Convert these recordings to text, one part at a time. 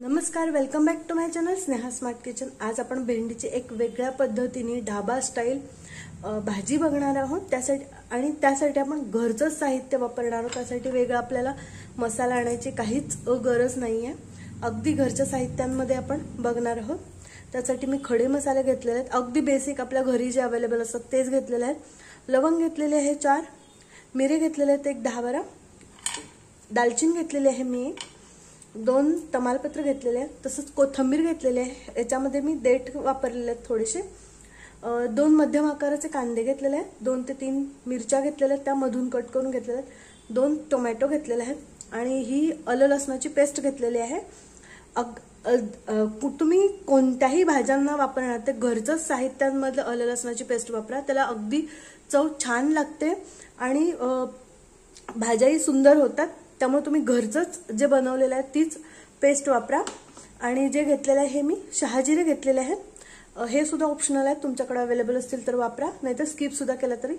नमस्कार, welcome back to my channel Sneha Smart Kitchen. आज आपण भेंडीची एक वेगळ्या पद्धतीने ढाबा स्टाईल भाजी बघणार आहोत। त्यासाठी आपण घरचं साहित्य वापरणार आहोत। त्यासाठी वेगळा आपल्याला मसाला आणायची काहीच गरज नाहीये। अगदी घरच्या साहित्यांमध्ये आपण बघणार आहोत। त्यासाठी मी खडे मसाले घेतलेले आहेत, अगदी बेसिक आपल्या घरी जे अवेलेबल असतात तेच घेतलेले आहेत। लवंग घेतलेले आहे 4, मिरे घेतलेले आहेत एक 10-12, दालचिनी घेतलेली आहे मी 2 तमालपत्र घेतलेले आहेत, तसंच कोथिंबीर घेतलेले आहे। याच्यामध्ये मी देठ वापरलेले आहेत थोडेसे। 2 मध्यम आकाराचे कांदे घेतलेले आहेत, 2 ते 3 मिरच्या घेतलेल्या आहेत, त्या मधून कट करून घेतलेल्या आहेत, 2 टोमॅटो घेतलेले आहेत आणि ही आलं लसणाची पेस्ट घेतलेली आहे। तुम्ही कोणत्याही भाज्यांना वापरणार ते घरचं साहित्यांमधलं आलं लसणाची पेस्ट वापरा, त्याला अगदी चव छान लागते आणि भाज्याही सुंदर होतात। त्यामुळे तुम्ही घरचंच जे बनवलेलं आहे तीच पेस्ट वापरा। आणि जे घेतलेलं आहे हे मी शहाजिरे घेतलेले आहेत, हे सुद्धा ऑप्शनल आहे, तुमच्याकडे अवेलेबल असतील तर वापरा, नाहीतर स्किप सुद्धा केला तरी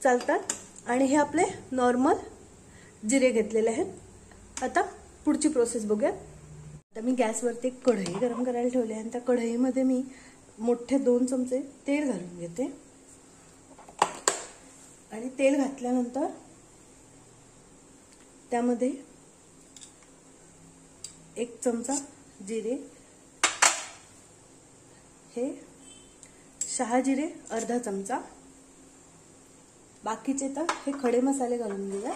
चालतात। आणि हे आपले नॉर्मल जिरे घेतलेले आहेत। आता पुढची प्रोसेस बघूया। आता मी गॅसवरती एक कढई गरम करायला ठेवली आहे आणि त्या कढईमध्ये मी मोठे 2 चमचे तेल घालून घेते आणि तेल घातल्यानंतर त्यामध्ये 1 चमचा जिरे, हे शहाजिरे अर्धा चमचा, बाकीचे तर हे खडे मसाले घालून घेऊया।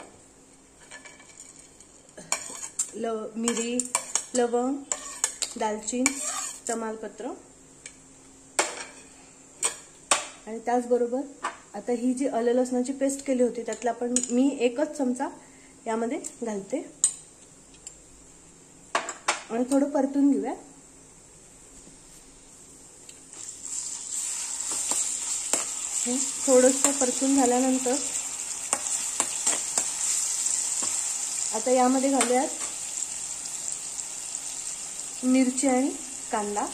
मिरी, लवंग, दालचिनी, तमालपत्र आणि त्याचबरोबर आता ही जी आलं लसणाची पेस्ट केली होती त्यातला मी 1च चमचा यामध्ये घालते आणि थोडं परतून घेऊया। थोडंसं परतून झाल्यानंतर आता यामध्ये घालूयात मिरची आणि कांदा।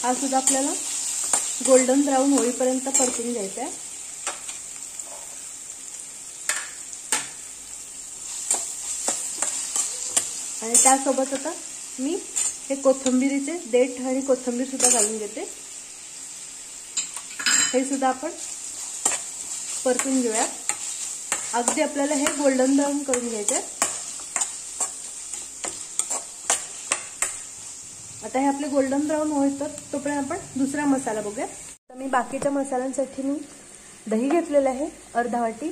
हा सुद्धा आपल्याला गोल्डन ब्राऊन होईपर्यंत परतून घ्यायचा आहे। आणि त्यासोबत आता मी हे कोथिंबीरीचे देठ आणि कोथिंबीर सुद्धा घालून घेते, हे सुद्धा आपण परतून घेऊया। अगदी आपल्याला हे गोल्डन ब्राऊन करून घ्यायचे। आता हे आपले गोल्डन ब्राऊन होईल तोपर्यंत आपण दुसरा मसाला बघूया। तर मी बाकीच्या मसाल्यांसाठी मी दही घेतलेलं आहे अर्धा वाटी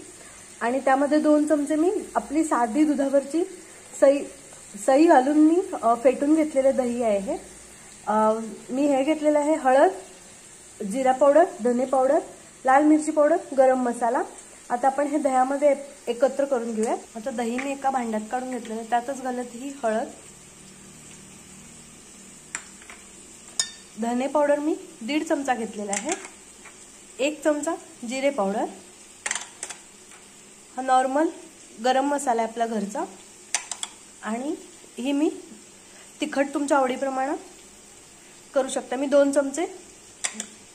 आणि त्यामध्ये 2 चमचे मी आपली साधी दुधावरची सई घालून मी फेटून घेतलेले दही आहे हे। मी हे घेतलेलं आहे हळद, जिरा पावडर, धने पावडर, लाल मिरची पावडर, गरम मसाला। आता आपण हे दह्यामध्ये एकत्र करून घेऊया। आता दही मी एका भांड्यात काढून घेतलेलं आहे, त्यातच घालत ही हळद, धने पावडर मी 1.5 चमचा घेतलेला आहे, 1 चमचा जिरे पावडर, हा नॉर्मल गरम मसाला आहे आपला घरचा, आणि ही मी तिखट तुमच्या आवडीप्रमाणे करू शकता। मी 2 चमचे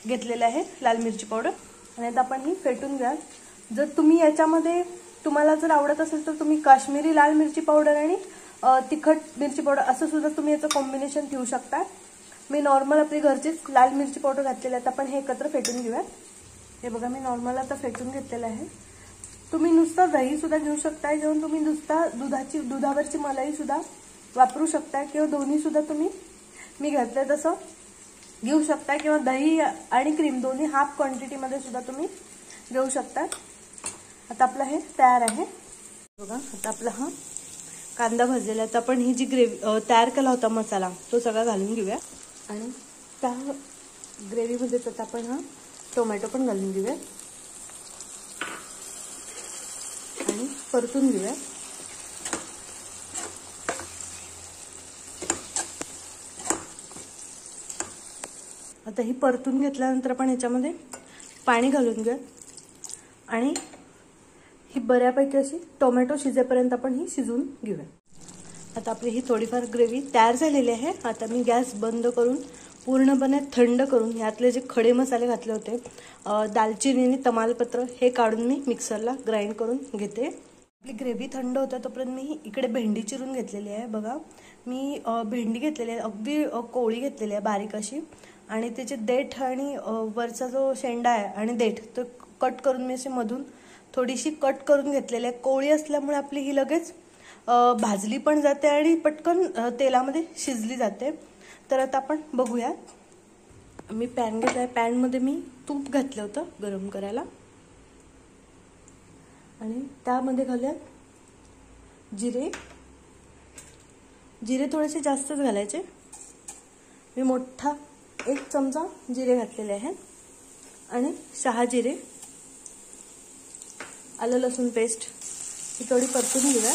घेतलेले आहे लाल मिरची पावडर आणि आता आपण ही फेटून घ्या। जर तुम्ही याच्यामध्ये तुम्हाला जर आवडत असेल तर तुम्ही काश्मीरी लाल मिरची पावडर आणि तिखट मिरची पावडर असं सुद्धा तुम्ही याचं कॉम्बिनेशन ठेवू शकता। मी नॉर्मल आपली घरचीच लाल मिरची पावडर घातलेली आहे। आता आपण हे एकत्र फेटून घेऊया। हे बघा मी नॉर्मल आता फेटून घेतलेलं आहे। तुम्ही नुसतं दही सुद्धा घेऊ शकता, जेव्हा तुम्ही नुसता दुधावरची मलाई सुद्धा वापरू शकता, किंवा दोन्ही सुद्धा तुम्ही मी घातलंय तसं घेऊ शकता, किंवा दही आणि क्रीम दोन्ही हाफ क्वांटिटीमध्ये सुद्धा तुम्ही घेऊ शकता। आता आपलं हे तयार आहे बघा। आता आपला हा कांदा भाजलेला आहे, तर आपण ही जी ग्रेव्ही तयार केला होता मसाला तो सगळा घालून घेऊया आणि त्या ग्रेव्हीमध्येच आता आपण हा टोमॅटो पण घालून घेऊया आणि परतून घेऊया। आता ही परतून घेतल्यानंतर आपण ह्याच्यामध्ये पाणी घालून घेऊया आणि ही बऱ्यापैकी अशी टोमॅटो शिजेपर्यंत आपण ही शिजवून घेऊया। आता आपली ही थोडीफार ग्रेव्ही तयार झालेली आहे। आता मी गॅस बंद करून पूर्णपणे थंड करून यातले जे खडे मसाले घातले होते दालचिनी आणि तमालपत्र हे काढून मी मिक्सरला ग्राइंड करून घेते। आपली ग्रेव्ही थंड होते तोपर्यंत मी इकडे भेंडी चिरून घेतलेली आहे. बघा मी भेंडी घेतलेली आहे, अगदी कोवळी घेतलेली आहे बारीक अशी, आणि त्याचे देठ आणि वरचा जो शेंडा आहे आणि देठ तो कट करून मी असे मधून थोडीशी कट करून घेतलेली आहे. कोवळी असल्यामुळे आपली ही लगेच भाजली पण जाते आणि पटकन तेलामध्ये शिजली जाते. तर आता आपण बघूया. मी पॅन घेतला आहे, पॅनमध्ये मी तूप घातलं होतं गरम करायला आणि त्यामध्ये घालूयात जिरे. जिरे थोडेसे जास्तच घालायचे. मी मोठा 1 चमचा जिरे घातलेले आहे आणि 6 जिरे. आलं लसूण पेस्ट ही थोडी परतून घेऊया.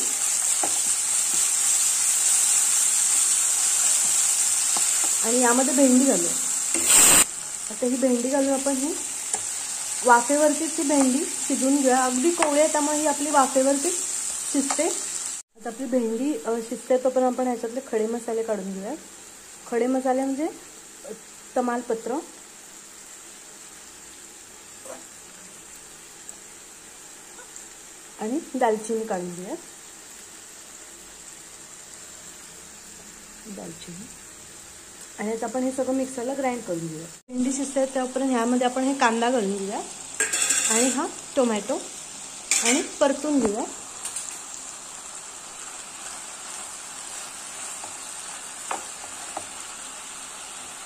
आणि यामध्ये भेंडी घालूया. आता ही भेंडी घालून आपण ही वाफेवरतीच ती भेंडी शिजवून घेऊया. अगदी कोवळी आहे त्यामुळे ही आपली वाफेवरती शिजते. आता आपली भेंडी शिजते तोपर्यंत आपण ह्याच्यातले खडे मसाले काढून घेऊया. खडे मसाले म्हणजे तमालपत्र, आणि दालचिनी काढून घेऊया. दालचिनी आणि आता आपण हे सगळं मिक्सरला ग्राइंड करून घेऊया. भेंडी शिजते त्यापर्यंत ह्यामध्ये आपण हे कांदा घालून घेऊया आणि हा टोमॅटो आणि परतून घेऊया.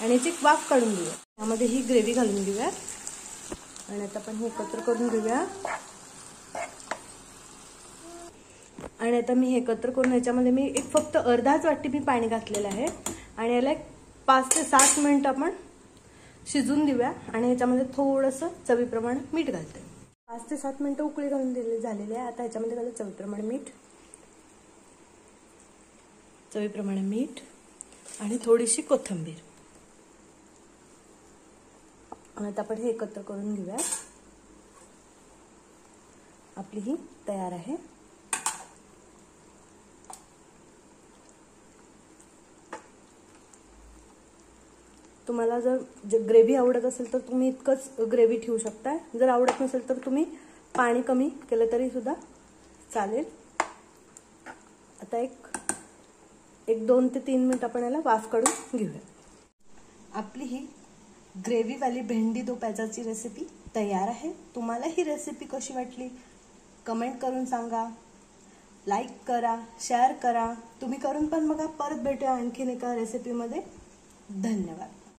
आणि याची वाफ काढून घेऊया. यामध्ये ही ग्रेव्ही घालून घेऊया आणि आता आपण हे एकत्र करून घेऊया. आणि आता मी हे एकत्र करून याच्यामध्ये मी फक्त अर्धाच वाटी मी पाणी घातलेलं आहे आणि याला 5 ते 7 मिनिटं आपण शिजून देऊया. आणि याच्यामध्ये थोडंसं चवीप्रमाणे मीठ घालते. 5 ते 7 मिनिटं उकळी घालून दिलेली झालेली आहे. आता याच्यामध्ये घालू चवीप्रमाणे मीठ आणि थोडीशी कोथिंबीर. आणि आता आपण हे एकत्र करून घेऊया. आपली ही तयार आहे. तुम्हाला जर ग्रेव्ही आवडत असेल तर तुम्ही इतकंच ग्रेव्ही ठेवू शकता. जर आवडत नसेल तर तुम्ही पाणी कमी केलं तरी सुद्धा चालेल. आता एक 2 ते 3 मिनिट आपण याला वाफ काढून घेऊया. आपली ही ग्रेव्हीवाली भेंडी दो प्याजाची रेसिपी तयार आहे. तुम्हाला ही रेसिपी कशी वाटली कमेंट करून सांगा. लाईक करा, शेअर करा. तुम्ही करून पण बघा. परत भेटूया आणखीन एका रेसिपीमध्ये. धन्यवाद.